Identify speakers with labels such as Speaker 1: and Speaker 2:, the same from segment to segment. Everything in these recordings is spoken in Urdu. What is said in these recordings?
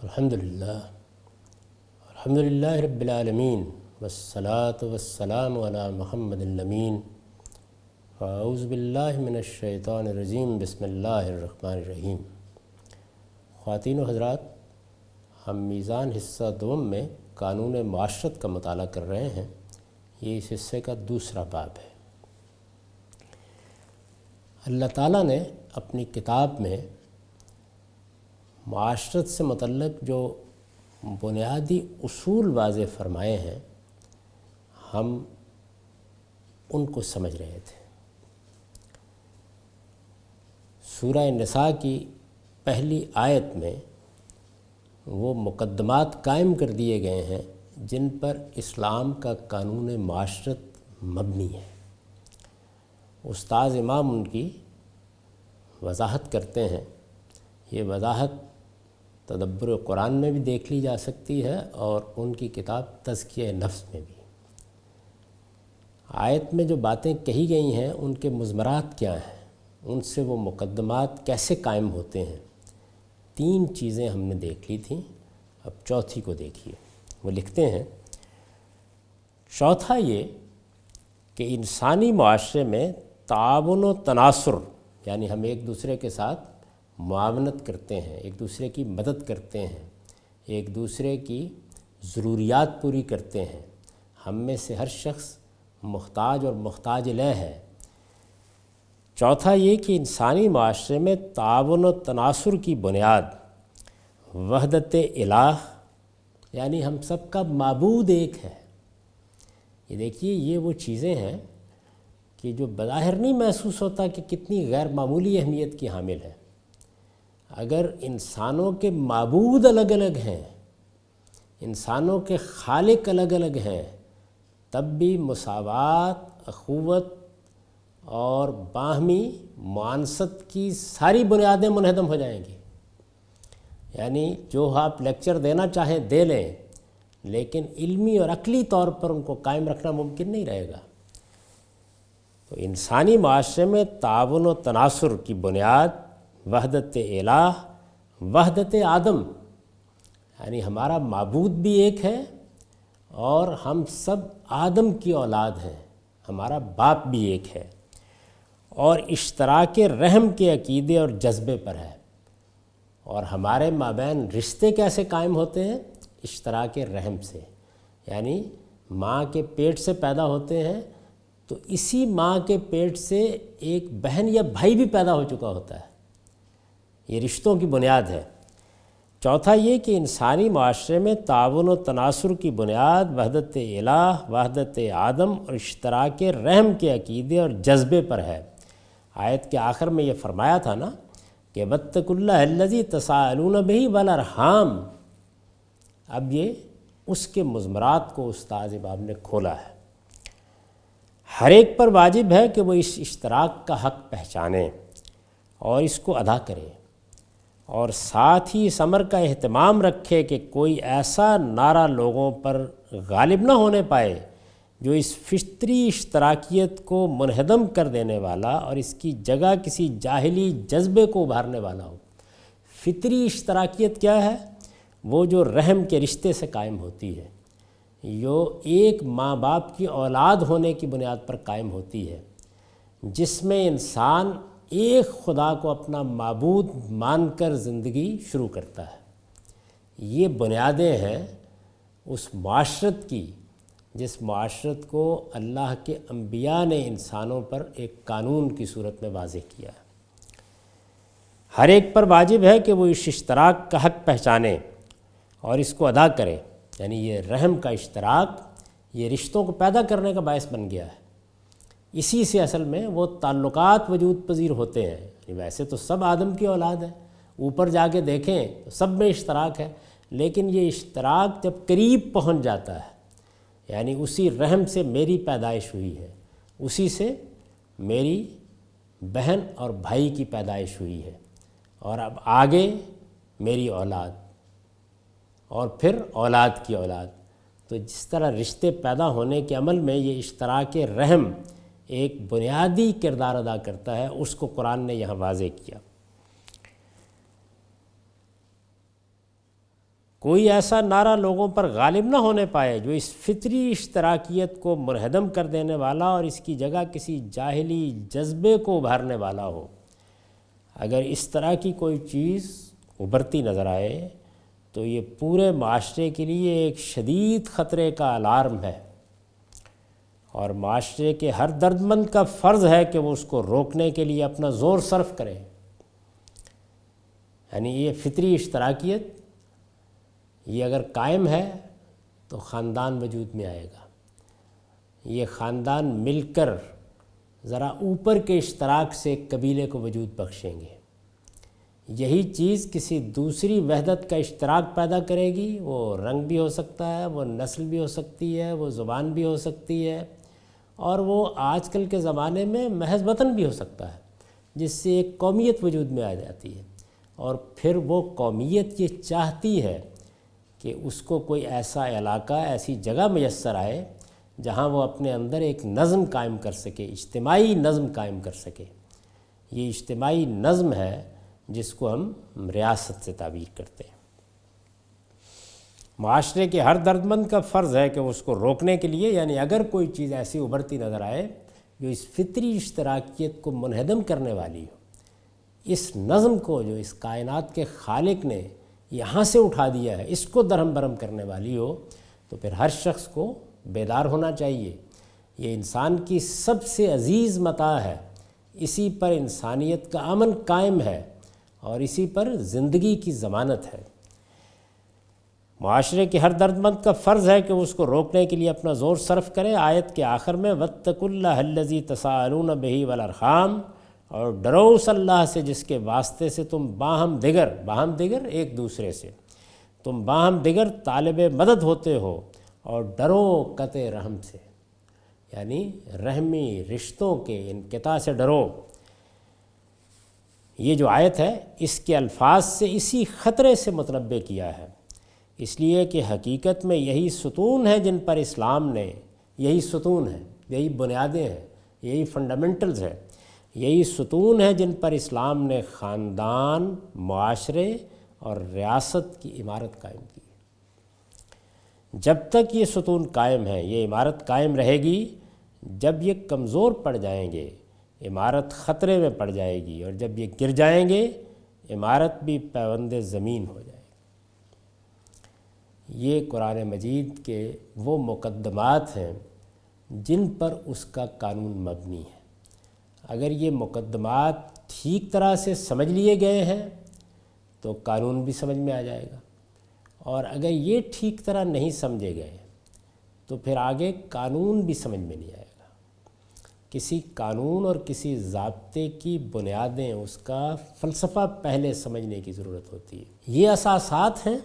Speaker 1: الحمدللہ رب العالمین والصلاة والسلام علی محمد الامین اعوذ باللہ من الشیطان الرجیم بسم اللہ الرحمن الرحیم۔ خواتین و حضرات، ہم میزان حصہ دوم میں قانون معاشرت کا مطالعہ کر رہے ہیں۔ یہ اس حصے کا دوسرا باب ہے۔ اللہ تعالیٰ نے اپنی کتاب میں معاشرت سے متعلق جو بنیادی اصول واضح فرمائے ہیں، ہم ان کو سمجھ رہے تھے۔ سورہ نساء کی پہلی آیت میں وہ مقدمات قائم کر دیے گئے ہیں جن پر اسلام کا قانون معاشرت مبنی ہے۔ استاذ امام ان کی وضاحت کرتے ہیں۔ یہ وضاحت تدبر قرآن میں بھی دیکھ لی جا سکتی ہے اور ان کی کتاب تزکیہ نفس میں بھی۔ آیت میں جو باتیں کہی گئی ہیں ان کے مضمرات کیا ہیں، ان سے وہ مقدمات کیسے قائم ہوتے ہیں، تین چیزیں ہم نے دیکھ لی تھیں۔ اب چوتھی کو دیکھیے۔ وہ لکھتے ہیں، چوتھا یہ کہ انسانی معاشرے میں تعاون و تناصر، یعنی ہم ایک دوسرے کے ساتھ معاونت کرتے ہیں، ایک دوسرے کی مدد کرتے ہیں، ایک دوسرے کی ضروریات پوری کرتے ہیں۔ ہم میں سے ہر شخص محتاج اور محتاج الیہ ہے۔ چوتھا یہ کہ انسانی معاشرے میں تعاون و تناصر کی بنیاد وحدت الہ، یعنی ہم سب کا معبود ایک ہے۔ یہ دیکھیے، یہ وہ چیزیں ہیں کہ جو بظاہر نہیں محسوس ہوتا کہ کتنی غیر معمولی اہمیت کی حامل ہے۔ اگر انسانوں کے معبود الگ الگ ہیں، انسانوں کے خالق الگ الگ ہیں، تب بھی مساوات، اخوت اور باہمی معانست کی ساری بنیادیں منہدم ہو جائیں گی۔ یعنی جو آپ لیکچر دینا چاہیں دے لیں، لیکن علمی اور عقلی طور پر ان کو قائم رکھنا ممکن نہیں رہے گا۔ تو انسانی معاشرے میں تعاون و تناصر کی بنیاد وحدت الہ، وحدت آدم، یعنی ہمارا معبود بھی ایک ہے اور ہم سب آدم کی اولاد ہیں، ہمارا باپ بھی ایک ہے، اور اشتراک رحم کے عقیدے اور جذبے پر ہے۔ اور ہمارے مابین رشتے کیسے قائم ہوتے ہیں؟ اشتراک رحم سے، یعنی ماں کے پیٹ سے پیدا ہوتے ہیں تو اسی ماں کے پیٹ سے ایک بہن یا بھائی بھی پیدا ہو چکا ہوتا ہے۔ یہ رشتوں کی بنیاد ہے۔ چوتھا یہ کہ انسانی معاشرے میں تعاون و تناصر کی بنیاد وحدت الہ، وحدت آدم اور اشتراک رحم کے عقیدے اور جذبے پر ہے۔ آیت کے آخر میں یہ فرمایا تھا نا کہ واتقوا اللہ الذی تساءلون بہ والارحام۔ اب یہ اس کے مضمرات کو استاذ امام نے کھولا ہے۔ ہر ایک پر واجب ہے کہ وہ اس اشتراک کا حق پہچانے اور اس کو ادا کرے، اور ساتھ ہی اس امر کا اہتمام رکھے کہ کوئی ایسا نعرہ لوگوں پر غالب نہ ہونے پائے جو اس فطری اشتراکیت کو منہدم کر دینے والا اور اس کی جگہ کسی جاہلی جذبے کو ابھارنے والا ہو۔ فطری اشتراکیت کیا ہے؟ وہ جو رحم کے رشتے سے قائم ہوتی ہے، جو ایک ماں باپ کی اولاد ہونے کی بنیاد پر قائم ہوتی ہے، جس میں انسان ایک خدا کو اپنا معبود مان کر زندگی شروع کرتا ہے۔ یہ بنیادیں ہیں اس معاشرت کی جس معاشرت کو اللہ کے انبیاء نے انسانوں پر ایک قانون کی صورت میں واضح کیا ہے۔ ہر ایک پر واجب ہے کہ وہ اس اشتراک کا حق پہچانے اور اس کو ادا کرے، یعنی یہ رحم کا اشتراک یہ رشتوں کو پیدا کرنے کا باعث بن گیا ہے۔ اسی سے اصل میں وہ تعلقات وجود پذیر ہوتے ہیں۔ ویسے تو سب آدم کی اولاد ہے، اوپر جا کے دیکھیں تو سب میں اشتراک ہے، لیکن یہ اشتراک جب قریب پہنچ جاتا ہے، یعنی اسی رحم سے میری پیدائش ہوئی ہے، اسی سے میری بہن اور بھائی کی پیدائش ہوئی ہے، اور اب آگے میری اولاد اور پھر اولاد کی اولاد۔ تو جس طرح رشتے پیدا ہونے کے عمل میں یہ اشتراک رحم ایک بنیادی کردار ادا کرتا ہے، اس کو قرآن نے یہاں واضح کیا۔ کوئی ایسا نعرہ لوگوں پر غالب نہ ہونے پائے جو اس فطری اشتراکیت کو منہدم کر دینے والا اور اس کی جگہ کسی جاہلی جذبے کو ابھارنے والا ہو۔ اگر اس طرح کی کوئی چیز ابھرتی نظر آئے تو یہ پورے معاشرے کے لیے ایک شدید خطرے کا الارم ہے، اور معاشرے کے ہر دردمند کا فرض ہے کہ وہ اس کو روکنے کے لیے اپنا زور صرف کرے۔ یعنی یہ فطری اشتراکیت یہ اگر قائم ہے تو خاندان وجود میں آئے گا، یہ خاندان مل کر ذرا اوپر کے اشتراک سے قبیلے کو وجود بخشیں گے۔ یہی چیز کسی دوسری وحدت کا اشتراک پیدا کرے گی، وہ رنگ بھی ہو سکتا ہے، وہ نسل بھی ہو سکتی ہے، وہ زبان بھی ہو سکتی ہے، اور وہ آج کل کے زمانے میں محض وطن بھی ہو سکتا ہے، جس سے ایک قومیت وجود میں آ جاتی ہے۔ اور پھر وہ قومیت یہ چاہتی ہے کہ اس کو کوئی ایسا علاقہ، ایسی جگہ میسر آئے جہاں وہ اپنے اندر ایک نظم قائم کر سکے، اجتماعی نظم قائم کر سکے۔ یہ اجتماعی نظم ہے جس کو ہم ریاست سے تعبیر کرتے ہیں۔ معاشرے کے ہر دردمند کا فرض ہے کہ اس کو روکنے کے لیے، یعنی اگر کوئی چیز ایسی ابھرتی نظر آئے جو اس فطری اشتراکیت کو منہدم کرنے والی ہو، اس نظم کو جو اس کائنات کے خالق نے یہاں سے اٹھا دیا ہے اس کو درہم برہم کرنے والی ہو، تو پھر ہر شخص کو بیدار ہونا چاہیے۔ یہ انسان کی سب سے عزیز متاع ہے، اسی پر انسانیت کا امن قائم ہے اور اسی پر زندگی کی ضمانت ہے۔ معاشرے کے ہر دردمند کا فرض ہے کہ اس کو روکنے کے لیے اپنا زور صرف کرے۔ آیت کے آخر میں وَاتَّقُوا اللَّهَ الَّذِي تَسَاءَلُونَ بِهِ وَالْأَرْحَامَ، اور ڈرو اس اللہ سے جس کے واسطے سے تم باہم دیگر ایک دوسرے سے تم باہم دیگر طالب مدد ہوتے ہو، اور ڈرو قطع رحم سے، یعنی رحمی رشتوں کے انقطاع سے ڈرو۔ یہ جو آیت ہے اس کے الفاظ سے اسی خطرے سے متنبع کیا ہے، اس لیے کہ حقیقت میں یہی ستون ہے جن پر اسلام نے، یہی ستون ہے، یہی بنیادیں ہیں، یہی فنڈامنٹلز ہے، یہی ستون ہے جن پر اسلام نے خاندان، معاشرے اور ریاست کی عمارت قائم کی۔ جب تک یہ ستون قائم ہے، یہ عمارت قائم رہے گی۔ جب یہ کمزور پڑ جائیں گے، عمارت خطرے میں پڑ جائے گی، اور جب یہ گر جائیں گے، عمارت بھی پیوند زمین ہو جائے گی۔ یہ قرآن مجید کے وہ مقدمات ہیں جن پر اس کا قانون مبنی ہے۔ اگر یہ مقدمات ٹھیک طرح سے سمجھ لیے گئے ہیں تو قانون بھی سمجھ میں آ جائے گا، اور اگر یہ ٹھیک طرح نہیں سمجھے گئے تو پھر آگے قانون بھی سمجھ میں نہیں آئے گا۔ کسی قانون اور کسی ضابطے کی بنیادیں، اس کا فلسفہ پہلے سمجھنے کی ضرورت ہوتی ہے۔ یہ اساسات ہیں،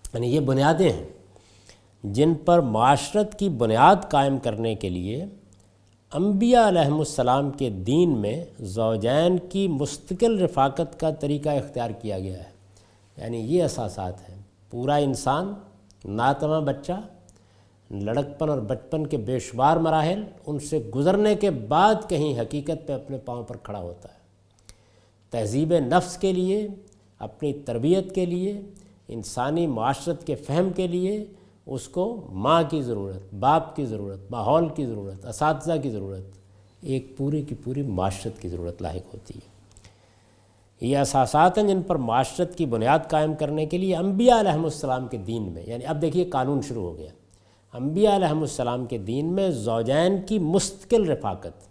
Speaker 1: یعنی یہ بنیادیں ہیں جن پر معاشرت کی بنیاد قائم کرنے کے لیے انبیاء علیہم السلام کے دین میں زوجین کی مستقل رفاقت کا طریقہ اختیار کیا گیا ہے۔ یعنی یہ اساسات ہیں۔ پورا انسان، ناتواں بچہ، لڑکپن اور بچپن کے بے شمار مراحل، ان سے گزرنے کے بعد کہیں حقیقت پہ اپنے پاؤں پر کھڑا ہوتا ہے۔ تہذیب نفس کے لیے، اپنی تربیت کے لیے، انسانی معاشرت کے فہم کے لیے اس کو ماں کی ضرورت، باپ کی ضرورت، ماحول کی ضرورت، اساتذہ کی ضرورت، ایک پوری کی پوری معاشرت کی ضرورت لاحق ہوتی ہے۔ یہ اساسات ہیں جن پر معاشرت کی بنیاد قائم کرنے کے لیے انبیاء علیہم السلام کے دین میں، یعنی اب دیکھیے قانون شروع ہو گیا۔ انبیاء علیہم السلام کے دین میں زوجین کی مستقل رفاقت،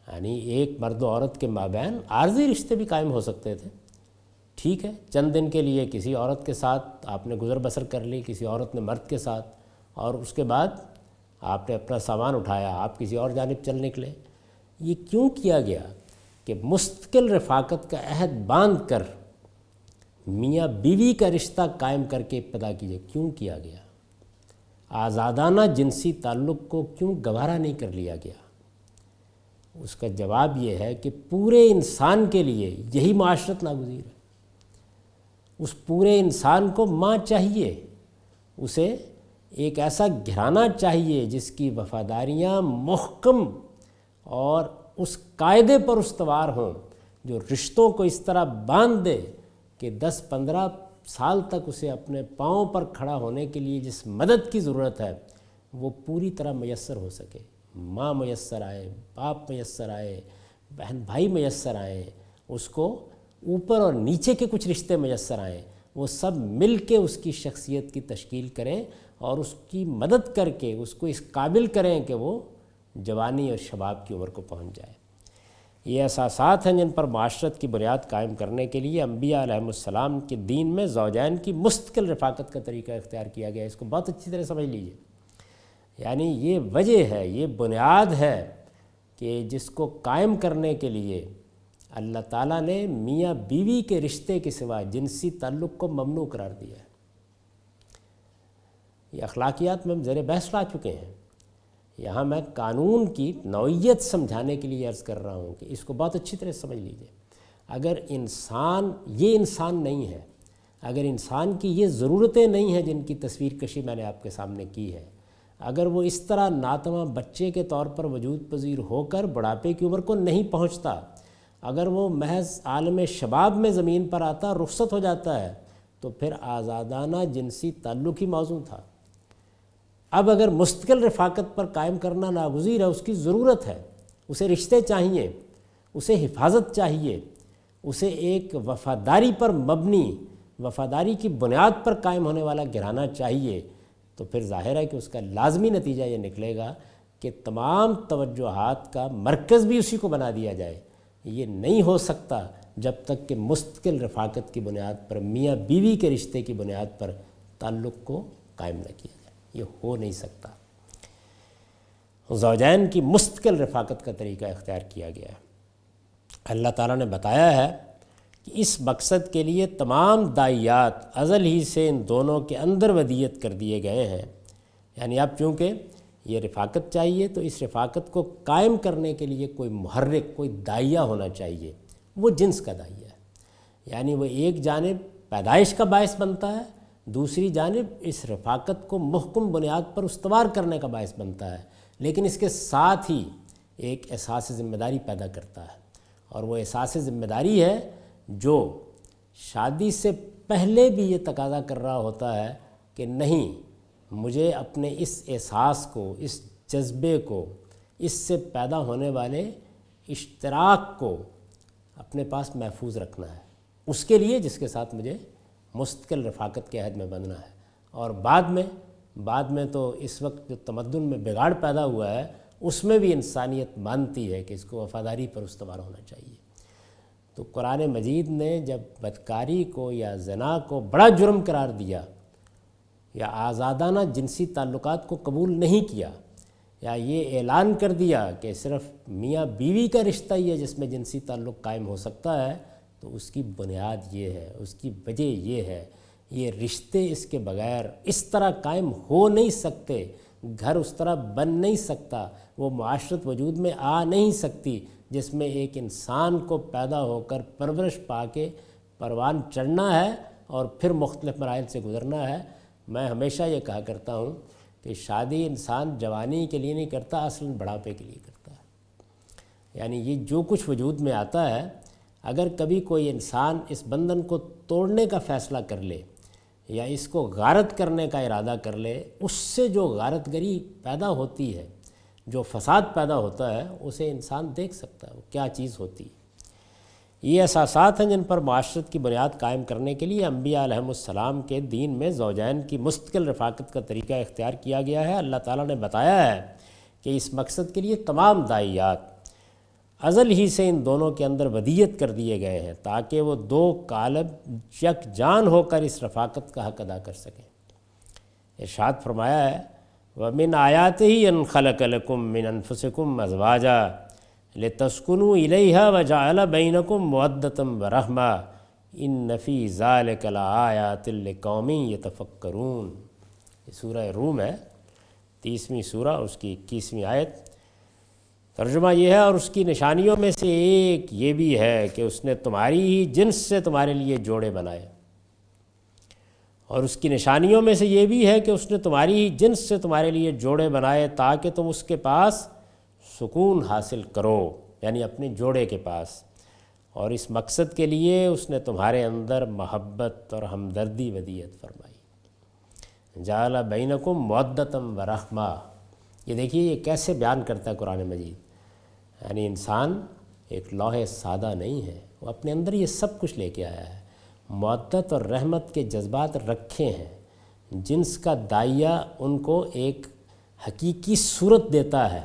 Speaker 1: یعنی ایک مرد و عورت کے مابین عارضی رشتے بھی قائم ہو سکتے تھے۔ ٹھیک ہے، چند دن کے لیے کسی عورت کے ساتھ آپ نے گزر بسر کر لی، کسی عورت نے مرد کے ساتھ، اور اس کے بعد آپ نے اپنا سامان اٹھایا، آپ کسی اور جانب چل نکلے۔ یہ کیوں کیا گیا کہ مستقل رفاقت کا عہد باندھ کر میاں بیوی کا رشتہ قائم کر کے ابتدا کیجیے؟ کیوں کیا گیا؟ آزادانہ جنسی تعلق کو کیوں گوارا نہیں کر لیا گیا؟ اس کا جواب یہ ہے کہ پورے انسان کے لیے یہی معاشرت ناگزیر ہے۔ اس پورے انسان کو ماں چاہیے، اسے ایک ایسا گھرانہ چاہیے جس کی وفاداریاں محکم اور اس قاعدے پر استوار ہوں جو رشتوں کو اس طرح باندھ دے کہ 10، 15، سال تک اسے اپنے پاؤں پر کھڑا ہونے کے لیے جس مدد کی ضرورت ہے وہ پوری طرح میسر ہو سکے، ماں میسر آئے، باپ میسر آئے، بہن بھائی میسر آئیں، اس کو اوپر اور نیچے کے کچھ رشتے میسر آئیں، وہ سب مل کے اس کی شخصیت کی تشکیل کریں اور اس کی مدد کر کے اس کو اس قابل کریں کہ وہ جوانی اور شباب کی عمر کو پہنچ جائے۔ یہ اساسات ہیں جن پر معاشرت کی بنیاد قائم کرنے کے لیے انبیاء علیہم السلام کے دین میں زوجین کی مستقل رفاقت کا طریقہ اختیار کیا گیا ہے۔ اس کو بہت اچھی طرح سمجھ لیجئے، یعنی یہ وجہ ہے، یہ بنیاد ہے کہ جس کو قائم کرنے کے لیے اللہ تعالیٰ نے میاں بیوی کے رشتے کے سوا جنسی تعلق کو ممنوع قرار دیا ہے۔ یہ اخلاقیات میں ہم زیر بحث لا چکے ہیں، یہاں میں قانون کی نوعیت سمجھانے کے لیے عرض کر رہا ہوں کہ اس کو بہت اچھی طرح سمجھ لیجئے۔ اگر انسان یہ انسان نہیں ہے، اگر انسان کی یہ ضرورتیں نہیں ہیں جن کی تصویر کشی میں نے آپ کے سامنے کی ہے، اگر وہ اس طرح ناتواں بچے کے طور پر وجود پذیر ہو کر بڑھاپے کی عمر کو نہیں پہنچتا، اگر وہ محض عالم شباب میں زمین پر آتا رخصت ہو جاتا ہے، تو پھر آزادانہ جنسی تعلق ہی موضوع تھا۔ اب اگر مستقل رفاقت پر قائم کرنا ناگزیر ہے، اس کی ضرورت ہے، اسے رشتے چاہیے، اسے حفاظت چاہیے، اسے ایک وفاداری پر مبنی، وفاداری کی بنیاد پر قائم ہونے والا گھرانہ چاہیے، تو پھر ظاہر ہے کہ اس کا لازمی نتیجہ یہ نکلے گا کہ تمام توجہات کا مرکز بھی اسی کو بنا دیا جائے۔ یہ نہیں ہو سکتا جب تک کہ مستقل رفاقت کی بنیاد پر، میاں بیوی کے رشتے کی بنیاد پر تعلق کو قائم نہ کیا جائے، یہ ہو نہیں سکتا۔ زوجین کی مستقل رفاقت کا طریقہ اختیار کیا گیا ہے۔ اللہ تعالیٰ نے بتایا ہے کہ اس مقصد کے لیے تمام داعیات ازل ہی سے ان دونوں کے اندر ودیت کر دیے گئے ہیں، یعنی اب چونکہ یہ رفاقت چاہیے تو اس رفاقت کو قائم کرنے کے لیے کوئی محرک، کوئی داعیہ ہونا چاہیے، وہ جنس کا داعیہ ہے، یعنی وہ ایک جانب پیدائش کا باعث بنتا ہے، دوسری جانب اس رفاقت کو محکم بنیاد پر استوار کرنے کا باعث بنتا ہے، لیکن اس کے ساتھ ہی ایک احساس ذمہ داری پیدا کرتا ہے، اور وہ احساس ذمہ داری ہے جو شادی سے پہلے بھی یہ تقاضا کر رہا ہوتا ہے کہ نہیں، مجھے اپنے اس احساس کو، اس جذبے کو، اس سے پیدا ہونے والے اشتراک کو اپنے پاس محفوظ رکھنا ہے، اس کے لیے جس کے ساتھ مجھے مستقل رفاقت کے عہد میں بننا ہے۔ اور بعد میں تو اس وقت جو تمدن میں بگاڑ پیدا ہوا ہے، اس میں بھی انسانیت مانتی ہے کہ اس کو وفاداری پر استوار ہونا چاہیے۔ تو قرآن مجید نے جب بدکاری کو یا زنا کو بڑا جرم قرار دیا، یا آزادانہ جنسی تعلقات کو قبول نہیں کیا، یا یہ اعلان کر دیا کہ صرف میاں بیوی کا رشتہ ہی ہے جس میں جنسی تعلق قائم ہو سکتا ہے، تو اس کی بنیاد یہ ہے، اس کی وجہ یہ ہے، یہ رشتے اس کے بغیر اس طرح قائم ہو نہیں سکتے، گھر اس طرح بن نہیں سکتا، وہ معاشرت وجود میں آ نہیں سکتی جس میں ایک انسان کو پیدا ہو کر پرورش پا کے پروان چڑھنا ہے اور پھر مختلف مراحل سے گزرنا ہے۔ میں ہمیشہ یہ کہا کرتا ہوں کہ شادی انسان جوانی کے لیے نہیں کرتا، اصلاً بڑھاپے کے لیے کرتا ہے۔ یعنی یہ جو کچھ وجود میں آتا ہے، اگر کبھی کوئی انسان اس بندھن کو توڑنے کا فیصلہ کر لے یا اس کو غارت کرنے کا ارادہ کر لے، اس سے جو غارت گری پیدا ہوتی ہے، جو فساد پیدا ہوتا ہے، اسے انسان دیکھ سکتا ہے وہ کیا چیز ہوتی ہے۔ یہ اساسات ہیں جن پر معاشرت کی بنیاد قائم کرنے کے لیے انبیاء علیہم السلام کے دین میں زوجین کی مستقل رفاقت کا طریقہ اختیار کیا گیا ہے۔ اللہ تعالیٰ نے بتایا ہے کہ اس مقصد کے لیے تمام داعیات ازل ہی سے ان دونوں کے اندر ودیت کر دیے گئے ہیں تاکہ وہ دو قالب یکجان ہو کر اس رفاقت کا حق ادا کر سکیں۔ ارشاد فرمایا ہے وَمِنْ آیَاتِهِ أَنْ خَلَقَ لَكُم مِّنْ أَنفُسِكُمْ أَزْوَاجًا لِتَسْكُنُوا إِلَيْهَا وَجَعَلَ بَيْنَكُمْ مَوَدَّةً وَرَحْمَةً إِنَّ فِي ذَلِكَ لَآيَاتٍ لِقَوْمٍ يَتَفَكَّرُونَ۔ یہ سورہ روم ہے، 30ویں سورہ، اس کی 21ویں آیت۔ ترجمہ یہ ہے اور اس کی نشانیوں میں سے ایک یہ بھی ہے کہ اس نے تمہاری ہی جنس سے تمہارے لیے جوڑے بنائے، اور اس کی نشانیوں میں سے یہ بھی ہے کہ اس نے تمہاری ہی جنس سے تمہارے لیے جوڑے بنائے تاکہ تم اس کے پاس سکون حاصل کرو، یعنی اپنے جوڑے کے پاس، اور اس مقصد کے لیے اس نے تمہارے اندر محبت اور ہمدردی ودیعت فرمائی۔ جعل بینکم مودۃ و رحمہ، یہ دیکھیے یہ کیسے بیان کرتا ہے قرآن مجید، یعنی انسان ایک لوح سادہ نہیں ہے، وہ اپنے اندر یہ سب کچھ لے کے آیا ہے، مودت اور رحمت کے جذبات رکھے ہیں، جنس کا دائیا ان کو ایک حقیقی صورت دیتا ہے،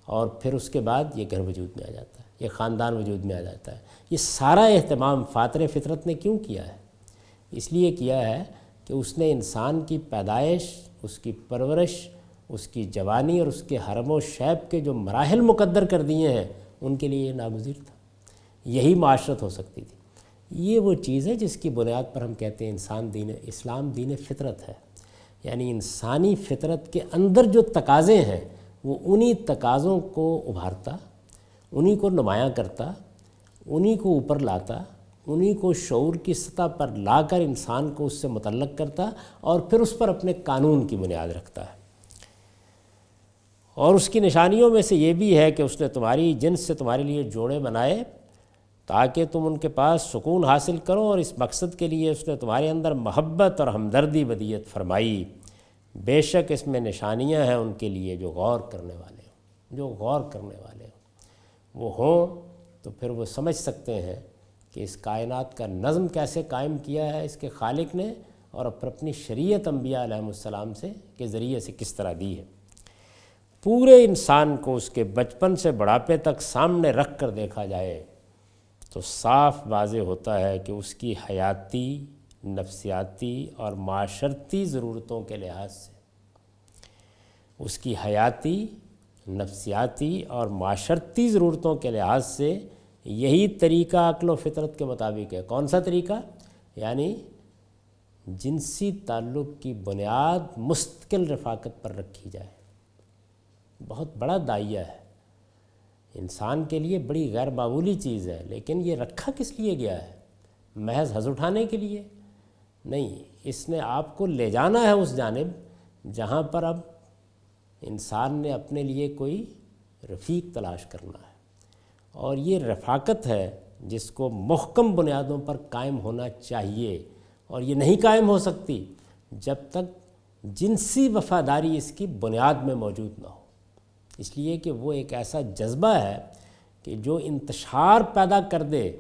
Speaker 1: اور پھر اس کے بعد یہ گھر وجود میں آ جاتا ہے، یہ خاندان وجود میں آ جاتا ہے۔ یہ سارا اہتمام فاطر فطرت نے کیوں کیا ہے؟ اس لیے کیا ہے کہ اس نے انسان کی پیدائش، اس کی پرورش، اس کی جوانی اور اس کے حرم و شیب کے جو مراحل مقدر کر دیے ہیں، ان کے لیے یہ ناگزیر تھا، یہی معاشرت ہو سکتی تھی۔ یہ وہ چیز ہے جس کی بنیاد پر ہم کہتے ہیں اسلام دین فطرت ہے، یعنی انسانی فطرت کے اندر جو تقاضے ہیں وہ انہی تقاضوں کو ابھارتا، انہی کو نمایاں کرتا، انہی کو اوپر لاتا، انہی کو شعور کی سطح پر لا کر انسان کو اس سے متعلق کرتا، اور پھر اس پر اپنے قانون کی بنیاد رکھتا ہے۔ اور اس کی نشانیوں میں سے یہ بھی ہے کہ اس نے تمہاری جنس سے تمہارے لیے جوڑے بنائے تاکہ تم ان کے پاس سکون حاصل کرو، اور اس مقصد کے لیے اس نے تمہارے اندر محبت اور ہمدردی ودیعت فرمائی۔ بے شک اس میں نشانیاں ہیں ان کے لیے جو غور کرنے والے ہوں، جو غور کرنے والے ہوں، وہ ہوں تو پھر وہ سمجھ سکتے ہیں کہ اس کائنات کا نظم کیسے قائم کیا ہے اس کے خالق نے، اور پھر اپنی شریعت انبیاء علیہ السلام سے کے ذریعے سے کس طرح دی ہے۔ پورے انسان کو اس کے بچپن سے بڑھاپے تک سامنے رکھ کر دیکھا جائے تو صاف واضح ہوتا ہے کہ اس کی حیاتی، نفسیاتی اور معاشرتی ضرورتوں کے لحاظ سے، اس کی حیاتی، نفسیاتی اور معاشرتی ضرورتوں کے لحاظ سے یہی طریقہ عقل و فطرت کے مطابق ہے۔ کون سا طریقہ؟ یعنی جنسی تعلق کی بنیاد مستقل رفاقت پر رکھی جائے۔ بہت بڑا دائیا ہے، انسان کے لیے بڑی غیر معمولی چیز ہے، لیکن یہ رکھا کس لیے گیا ہے؟ محض حظ اٹھانے کے لیے نہیں، اس نے آپ کو لے جانا ہے اس جانب جہاں پر اب انسان نے اپنے لیے کوئی رفیق تلاش کرنا ہے، اور یہ رفاقت ہے جس کو محکم بنیادوں پر قائم ہونا چاہیے، اور یہ نہیں قائم ہو سکتی جب تک جنسی وفاداری اس کی بنیاد میں موجود نہ ہو، اس لیے کہ وہ ایک ایسا جذبہ ہے کہ جو انتشار پیدا کر دے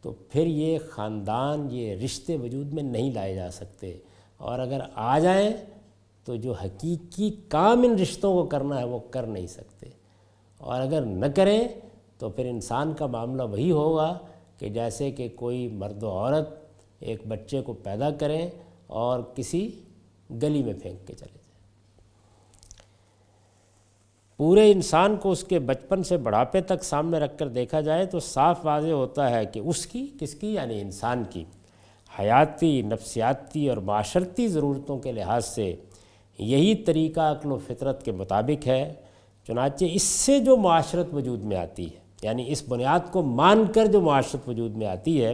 Speaker 1: تو پھر یہ خاندان، یہ رشتے وجود میں نہیں لائے جا سکتے، اور اگر آ جائیں تو جو حقیقی کام ان رشتوں کو کرنا ہے وہ کر نہیں سکتے، اور اگر نہ کریں تو پھر انسان کا معاملہ وہی ہوگا کہ جیسے کہ کوئی مرد و عورت ایک بچے کو پیدا کریں اور کسی گلی میں پھینک کے چلے جائیں۔ پورے انسان کو اس کے بچپن سے بڑھاپے تک سامنے رکھ کر دیکھا جائے تو صاف واضح ہوتا ہے کہ اس کی، کس کی؟ یعنی انسان کی حیاتی، نفسیاتی اور معاشرتی ضرورتوں کے لحاظ سے یہی طریقہ عقل و فطرت کے مطابق ہے۔ چنانچہ اس سے جو معاشرت وجود میں آتی ہے، یعنی اس بنیاد کو مان کر جو معاشرت وجود میں آتی ہے،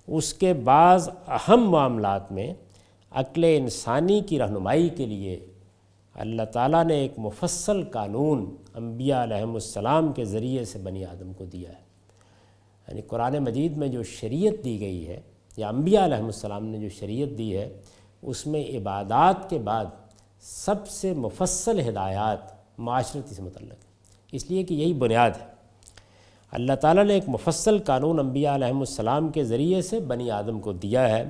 Speaker 1: اس کے بعض اہم معاملات میں عقل انسانی کی رہنمائی کے لیے اللہ تعالیٰ نے ایک مفصل قانون انبیاء علیہ السلام کے ذریعے سے بنی آدم کو دیا ہے۔ یعنی قرآن مجید میں جو شریعت دی گئی ہے، یا انبیاء علیہ السلام نے جو شریعت دی ہے، اس میں عبادات کے بعد سب سے مفصل ہدایات معاشرتی سے متعلق ہے، اس لیے کہ یہی بنیاد ہے۔ اللہ تعالیٰ نے ایک مفصل قانون انبیاء علیہ السلام کے ذریعے سے بنی آدم کو دیا ہے۔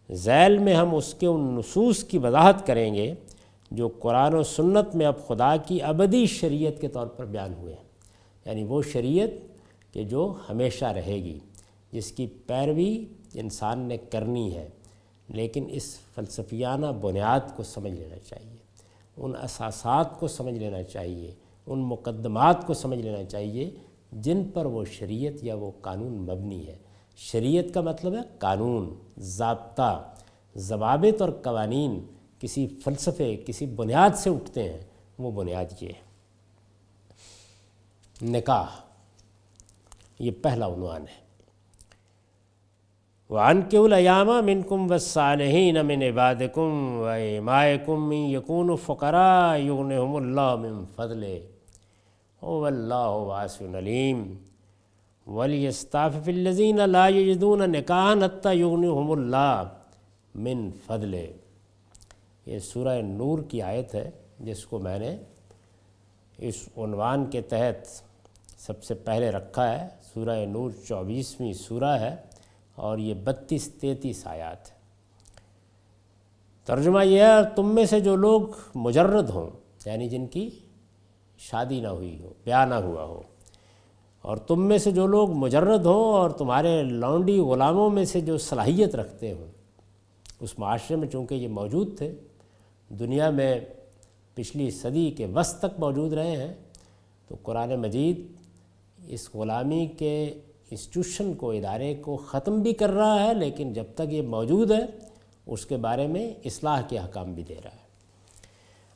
Speaker 1: ذیل میں ہم اس کے ان نصوص کی وضاحت کریں گے جو قرآن و سنت میں اب خدا کی ابدی شریعت کے طور پر بیان ہوئے ہیں، یعنی وہ شریعت کہ جو ہمیشہ رہے گی، جس کی پیروی انسان نے کرنی ہے، لیکن اس فلسفیانہ بنیاد کو سمجھ لینا چاہیے، ان اساسات کو سمجھ لینا چاہیے، ان مقدمات کو سمجھ لینا چاہیے جن پر وہ شریعت یا وہ قانون مبنی ہے۔ شریعت کا مطلب ہے قانون، ضابطہ، ضوابط اور قوانین کسی فلسفے، کسی بنیاد سے اٹھتے ہیں، وہ بنیاد یہ ہے۔ نکاح، یہ پہلا عنوان ہے۔ وَأَنكِحُوا الْأَيَامَ مِنكُمْ وَالصَّالِحِينَ مِنْ عِبَادِكُمْ وَإِمَائِكُمْ إِنْ يَكُونُوا فُقَرَاءَ يُغْنِهُمُ اللَّهُ مِنْ فَضْلِهِ وَاللَّهُ وَاسِعٌ عَلِيمٌ وَلْيَسْتَعْفِفِ الَّذِينَ لَا يَجِدُونَ نِكَاحًا حَتَّىٰ يُغْنِيَهُمُ اللَّهُ مِن فَضْلِهِ۔ یہ سورہ نور کی آیت ہے جس کو میں نے اس عنوان کے تحت سب سے پہلے رکھا ہے۔ سورہ نور 24ویں سورہ ہے اور یہ 32-33 آیات ہے۔ ترجمہ یہ ہے، تم میں سے جو لوگ مجرد ہوں، یعنی جن کی شادی نہ ہوئی ہو، بیاہ نہ ہوا ہو، اور تم میں سے جو لوگ مجرد ہوں اور تمہارے لونڈی غلاموں میں سے جو صلاحیت رکھتے ہوں، اس معاشرے میں چونکہ یہ موجود تھے، دنیا میں پچھلی صدی کے وسط تک موجود رہے ہیں، تو قرآن مجید اس غلامی کے انسٹیٹیوشن کو، ادارے کو ختم بھی کر رہا ہے، لیکن جب تک یہ موجود ہے اس کے بارے میں اصلاح کے احکام بھی دے رہا ہے۔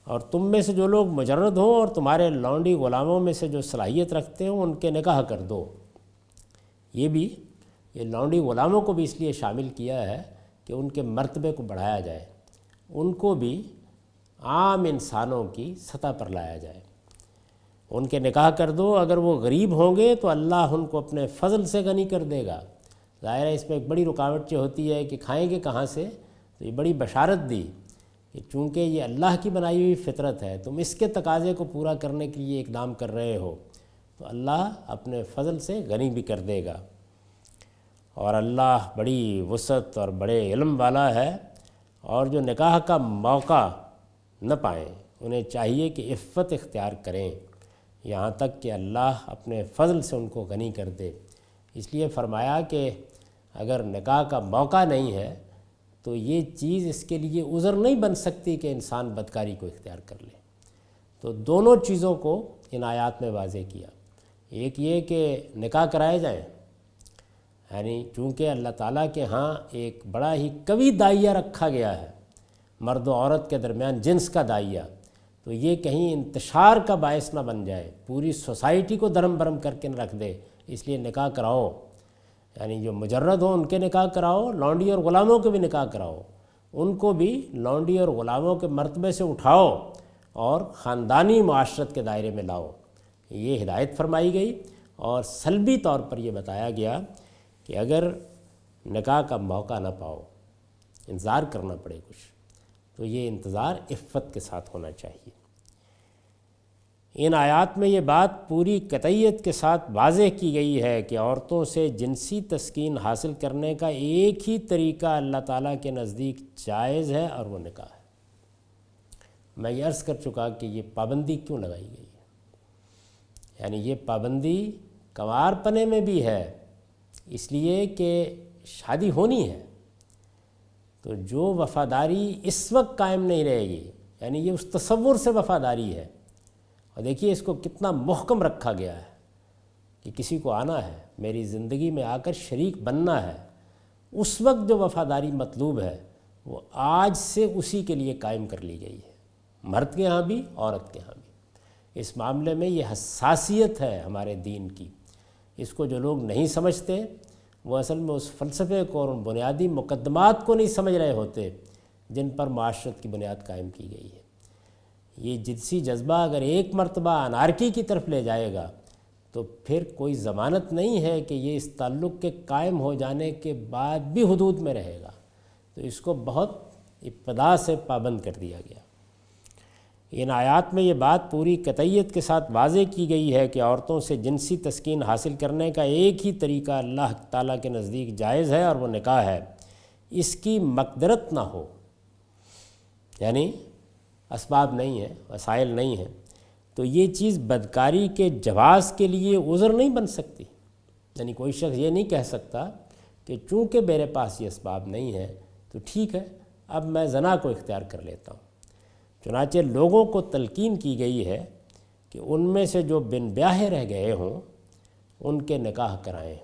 Speaker 1: اور تم میں سے جو لوگ مجرد ہوں اور تمہارے لونڈی غلاموں میں سے جو صلاحیت رکھتے ہوں، ان کے نکاح کر دو۔ یہ لونڈی غلاموں کو بھی اس لیے شامل کیا ہے کہ ان کے مرتبے کو بڑھایا جائے، ان کو بھی عام انسانوں کی سطح پر لایا جائے۔ ان کے نکاح کر دو، اگر وہ غریب ہوں گے تو اللہ ان کو اپنے فضل سے غنی کر دے گا۔ ظاہر ہے اس میں ایک بڑی رکاوٹ جو ہوتی ہے کہ کھائیں گے کہاں سے، تو یہ بڑی بشارت دی کہ چونکہ یہ اللہ کی بنائی ہوئی فطرت ہے، تم اس کے تقاضے کو پورا کرنے کے لیے اقدام کر رہے ہو تو اللہ اپنے فضل سے غنی بھی کر دے گا۔ اور اللہ بڑی وسعت اور بڑے علم والا ہے، اور جو نکاح کا موقع نہ پائیں انہیں چاہیے کہ عفت اختیار کریں یہاں تک کہ اللہ اپنے فضل سے ان کو غنی کر دے۔ اس لیے فرمایا کہ اگر نکاح کا موقع نہیں ہے تو یہ چیز اس کے لیے عذر نہیں بن سکتی کہ انسان بدکاری کو اختیار کر لے۔ تو دونوں چیزوں کو ان آیات میں واضح کیا۔ ایک یہ کہ نکاح کرائے جائیں، یعنی چونکہ اللہ تعالیٰ کے ہاں ایک بڑا ہی قوی داعیہ رکھا گیا ہے، مرد و عورت کے درمیان جنس کا داعیہ، تو یہ کہیں انتشار کا باعث نہ بن جائے، پوری سوسائٹی کو درم برم کر کے نہ رکھ دے، اس لیے نکاح کراؤ۔ یعنی جو مجرد ہوں ان کے نکاح کراؤ، لونڈی اور غلاموں کے بھی نکاح کراؤ، ان کو بھی لونڈی اور غلاموں کے مرتبے سے اٹھاؤ اور خاندانی معاشرت کے دائرے میں لاؤ۔ یہ ہدایت فرمائی گئی، اور سلبی طور پر یہ بتایا گیا کہ اگر نکاح کا موقع نہ پاؤ، انتظار کرنا پڑے کچھ، تو یہ انتظار عفت کے ساتھ ہونا چاہیے۔ ان آیات میں یہ بات پوری قطعیت کے ساتھ واضح کی گئی ہے کہ عورتوں سے جنسی تسکین حاصل کرنے کا ایک ہی طریقہ اللہ تعالیٰ کے نزدیک جائز ہے، اور وہ نکاح ہے۔ میں یہ عرض کر چکا کہ یہ پابندی کیوں لگائی گئی ہے، یعنی یہ پابندی کنوار پنے میں بھی ہے، اس لیے کہ شادی ہونی ہے، تو جو وفاداری اس وقت قائم نہیں رہے گی، یعنی یہ اس تصور سے وفاداری ہے، اور دیکھیے اس کو کتنا محکم رکھا گیا ہے کہ کسی کو آنا ہے، میری زندگی میں آ کر شریک بننا ہے، اس وقت جو وفاداری مطلوب ہے وہ آج سے اسی کے لیے قائم کر لی گئی ہے، مرد کے ہاں بھی عورت کے ہاں بھی۔ اس معاملے میں یہ حساسیت ہے ہمارے دین کی، اس کو جو لوگ نہیں سمجھتے وہ اصل میں اس فلسفے کو اور ان بنیادی مقدمات کو نہیں سمجھ رہے ہوتے جن پر معاشرت کی بنیاد قائم کی گئی ہے۔ یہ جنسی جذبہ اگر ایک مرتبہ انارکی کی طرف لے جائے گا تو پھر کوئی ضمانت نہیں ہے کہ یہ اس تعلق کے قائم ہو جانے کے بعد بھی حدود میں رہے گا، تو اس کو بہت ابتدا سے پابند کر دیا گیا۔ ان آیات میں یہ بات پوری قطعیت کے ساتھ واضح کی گئی ہے کہ عورتوں سے جنسی تسکین حاصل کرنے کا ایک ہی طریقہ اللہ تعالیٰ کے نزدیک جائز ہے، اور وہ نکاح ہے۔ اس کی مقدرت نہ ہو، یعنی اسباب نہیں ہیں، وسائل نہیں ہیں، تو یہ چیز بدکاری کے جواز کے لیے عذر نہیں بن سکتی۔ یعنی کوئی شخص یہ نہیں کہہ سکتا کہ چونکہ میرے پاس یہ اسباب نہیں ہیں تو ٹھیک ہے اب میں زنا کو اختیار کر لیتا ہوں۔ چنانچہ لوگوں کو تلقین کی گئی ہے کہ ان میں سے جو بن بیاہے رہ گئے ہوں ان کے نکاح کرائیں۔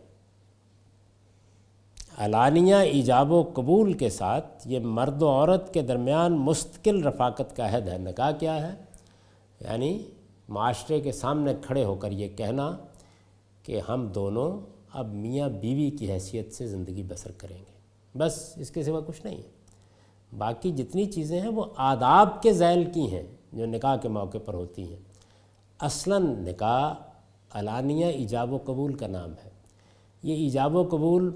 Speaker 1: علانیہ ایجاب و قبول کے ساتھ یہ مرد و عورت کے درمیان مستقل رفاقت کا عہد ہے۔ نکاح کیا ہے؟ یعنی معاشرے کے سامنے کھڑے ہو کر یہ کہنا کہ ہم دونوں اب میاں بیوی کی حیثیت سے زندگی بسر کریں گے، بس اس کے سوا کچھ نہیں ہے۔ باقی جتنی چیزیں ہیں وہ آداب کے ذیل کی ہیں جو نکاح کے موقع پر ہوتی ہیں۔ اصلاً نکاح علانیہ ایجاب و قبول کا نام ہے، یہ ایجاب و قبول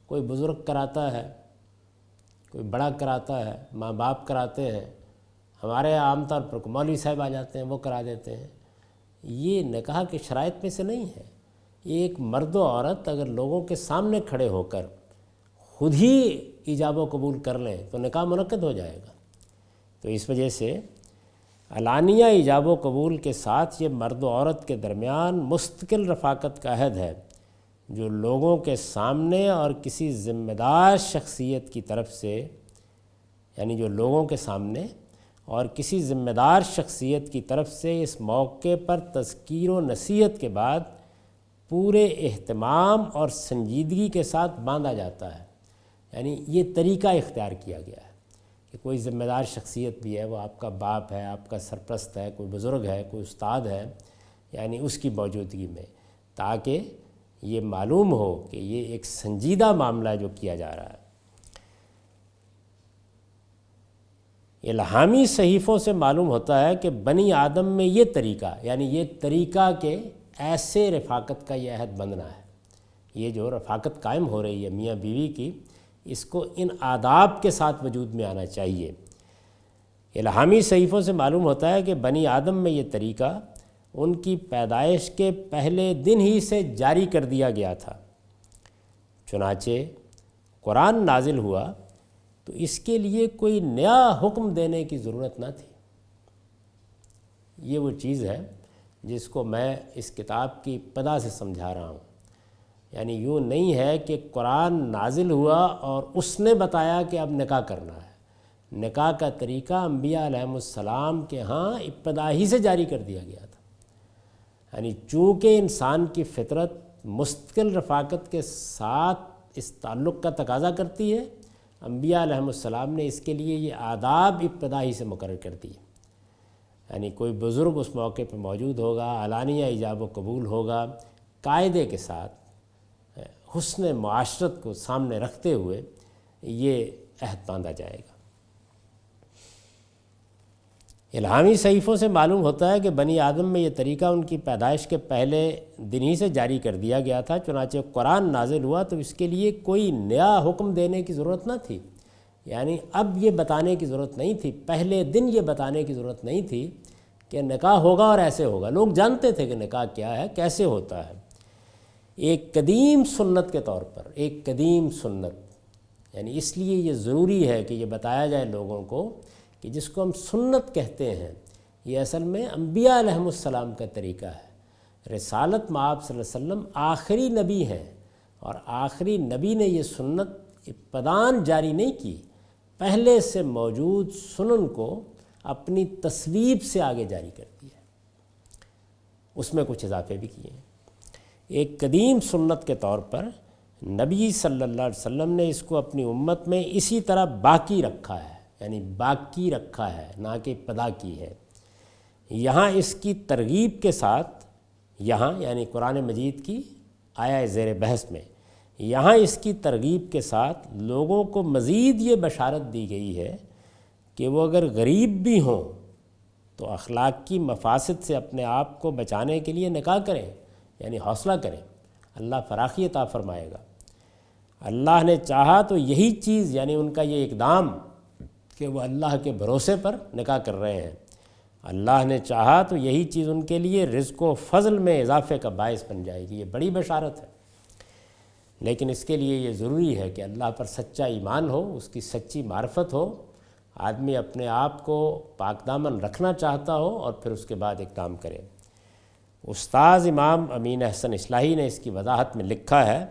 Speaker 1: کوئی بزرگ کراتا ہے، کوئی بڑا کراتا ہے، ماں باپ کراتے ہیں، ہمارے عام طور پر مولوی صاحب آ جاتے ہیں وہ کرا دیتے ہیں۔ یہ نکاح کے شرائط میں سے نہیں ہے۔ ایک مرد و عورت اگر لوگوں کے سامنے کھڑے ہو کر خود ہی ایجاب و قبول کر لیں تو نکاح منعقد ہو جائے گا۔ تو اس وجہ سے علانیہ ایجاب و قبول کے ساتھ یہ مرد و عورت کے درمیان مستقل رفاقت کا عہد ہے، جو لوگوں کے سامنے اور کسی ذمہ دار شخصیت کی طرف سے، یعنی جو لوگوں کے سامنے اور کسی ذمہ دار شخصیت کی طرف سے اس موقع پر تذکیر و نصیحت کے بعد پورے اہتمام اور سنجیدگی کے ساتھ باندھا جاتا ہے۔ یعنی یہ طریقہ اختیار کیا گیا ہے کہ کوئی ذمہ دار شخصیت بھی ہے، وہ آپ کا باپ ہے، آپ کا سرپرست ہے، کوئی بزرگ ہے، کوئی استاد ہے، یعنی اس کی موجودگی میں، تاکہ یہ معلوم ہو کہ یہ ایک سنجیدہ معاملہ ہے جو کیا جا رہا ہے۔ الہامی صحیفوں سے معلوم ہوتا ہے کہ بنی آدم میں یہ طریقہ، یعنی یہ طریقہ کہ ایسے رفاقت کا یہ عہد بندنا ہے، یہ جو رفاقت قائم ہو رہی ہے میاں بیوی کی، اس کو ان آداب کے ساتھ وجود میں آنا چاہیے۔ الہامی صحیفوں سے معلوم ہوتا ہے کہ بنی آدم میں یہ طریقہ ان کی پیدائش کے پہلے دن ہی سے جاری کر دیا گیا تھا، چنانچہ قرآن نازل ہوا تو اس کے لیے کوئی نیا حکم دینے کی ضرورت نہ تھی۔ یہ وہ چیز ہے جس کو میں اس کتاب کی ابتدا سے سمجھا رہا ہوں۔ یعنی یوں نہیں ہے کہ قرآن نازل ہوا اور اس نے بتایا کہ اب نکاح کرنا ہے۔ نکاح کا طریقہ انبیاء علیہم السلام کے ہاں ابتدا ہی سے جاری کر دیا گیا تھا۔ یعنی چونکہ انسان کی فطرت مستقل رفاقت کے ساتھ اس تعلق کا تقاضا کرتی ہے، انبیاء علیہم السلام نے اس کے لیے یہ آداب ابتدا ہی سے مقرر کر دی۔ یعنی کوئی بزرگ اس موقع پہ موجود ہوگا، علانیہ ایجاب و قبول ہوگا، قاعدے کے ساتھ حسن معاشرت کو سامنے رکھتے ہوئے یہ عہد باندھا جائے گا۔ الہامی صحیفوں سے معلوم ہوتا ہے کہ بنی آدم میں یہ طریقہ ان کی پیدائش کے پہلے دن ہی سے جاری کر دیا گیا تھا، چنانچہ قرآن نازل ہوا تو اس کے لیے کوئی نیا حکم دینے کی ضرورت نہ تھی۔ یعنی اب یہ بتانے کی ضرورت نہیں تھی، پہلے دن یہ بتانے کی ضرورت نہیں تھی کہ نکاح ہوگا اور ایسے ہوگا۔ لوگ جانتے تھے کہ نکاح کیا ہے، کیسے ہوتا ہے۔ ایک قدیم سنت کے طور پر، ایک قدیم سنت، یعنی اس لیے یہ ضروری ہے کہ یہ بتایا جائے لوگوں کو کہ جس کو ہم سنت کہتے ہیں، یہ اصل میں انبیاء علیہم السلام کا طریقہ ہے۔ رسالت میں آپ صلی اللہ علیہ وسلم آخری نبی ہیں، اور آخری نبی نے یہ سنت ابتداً جاری نہیں کی، پہلے سے موجود سنن کو اپنی تصویب سے آگے جاری کر دیا، اس میں کچھ اضافے بھی کیے ہیں۔ ایک قدیم سنت کے طور پر نبی صلی اللہ علیہ وسلم نے اس کو اپنی امت میں اسی طرح باقی رکھا ہے، یعنی باقی رکھا ہے، نہ کہ ابتدا کی ہے۔ یہاں اس کی ترغیب کے ساتھ، یہاں یعنی قرآن مجید کی آیا زیر بحث میں، یہاں اس کی ترغیب کے ساتھ لوگوں کو مزید یہ بشارت دی گئی ہے کہ وہ اگر غریب بھی ہوں تو اخلاق کی مفاسد سے اپنے آپ کو بچانے کے لیے نکاح کریں، یعنی حوصلہ کریں، اللہ فراخی عطا فرمائے گا۔ اللہ نے چاہا تو یہی چیز، یعنی ان کا یہ اقدام کہ وہ اللہ کے بھروسے پر نکاح کر رہے ہیں، اللہ نے چاہا تو یہی چیز ان کے لیے رزق و فضل میں اضافے کا باعث بن جائے گی۔ یہ بڑی بشارت ہے، لیکن اس کے لیے یہ ضروری ہے کہ اللہ پر سچا ایمان ہو، اس کی سچی معرفت ہو، آدمی اپنے آپ کو پاک دامن رکھنا چاہتا ہو، اور پھر اس کے بعد اقدام کرے۔ استاذ امام امین احسن اصلاحی نے اس کی وضاحت میں لکھا ہے،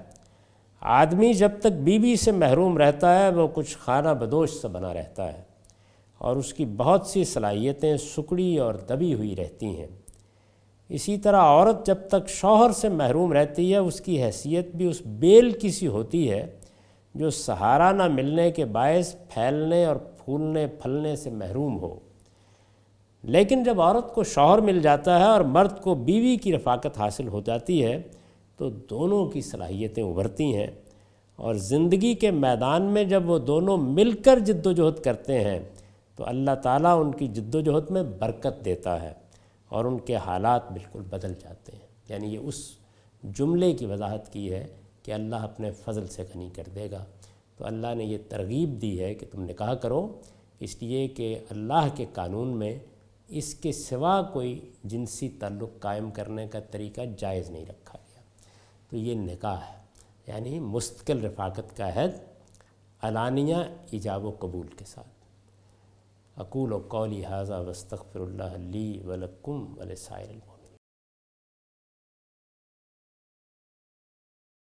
Speaker 1: آدمی جب تک بیوی سے محروم رہتا ہے وہ کچھ خانہ بدوش سا بنا رہتا ہے، اور اس کی بہت سی صلاحیتیں سکڑی اور دبی ہوئی رہتی ہیں۔ اسی طرح عورت جب تک شوہر سے محروم رہتی ہے، اس کی حیثیت بھی اس بیل کی سی ہوتی ہے جو سہارا نہ ملنے کے باعث پھیلنے اور پھولنے پھلنے سے محروم ہو۔ لیکن جب عورت کو شوہر مل جاتا ہے اور مرد کو بیوی کی رفاقت حاصل ہو جاتی ہے تو دونوں کی صلاحیتیں ابھرتی ہیں، اور زندگی کے میدان میں جب وہ دونوں مل کر جد و جہد کرتے ہیں تو اللہ تعالیٰ ان کی جد و جہد میں برکت دیتا ہے اور ان کے حالات بالکل بدل جاتے ہیں۔ یعنی یہ اس جملے کی وضاحت کی ہے کہ اللہ اپنے فضل سے غنی کر دے گا۔ تو اللہ نے یہ ترغیب دی ہے کہ تم نکاح کرو، اس لیے کہ اللہ کے قانون میں اس کے سوا کوئی جنسی تعلق قائم کرنے کا طریقہ جائز نہیں رکھا گیا۔ تو یہ نکاح ہے، یعنی مستقل رفاقت کا عہد علانیہ ایجاب و قبول کے ساتھ۔ اقول قولی ھذا واستغفر اللہ لی ولکم ولسائر المؤمنین۔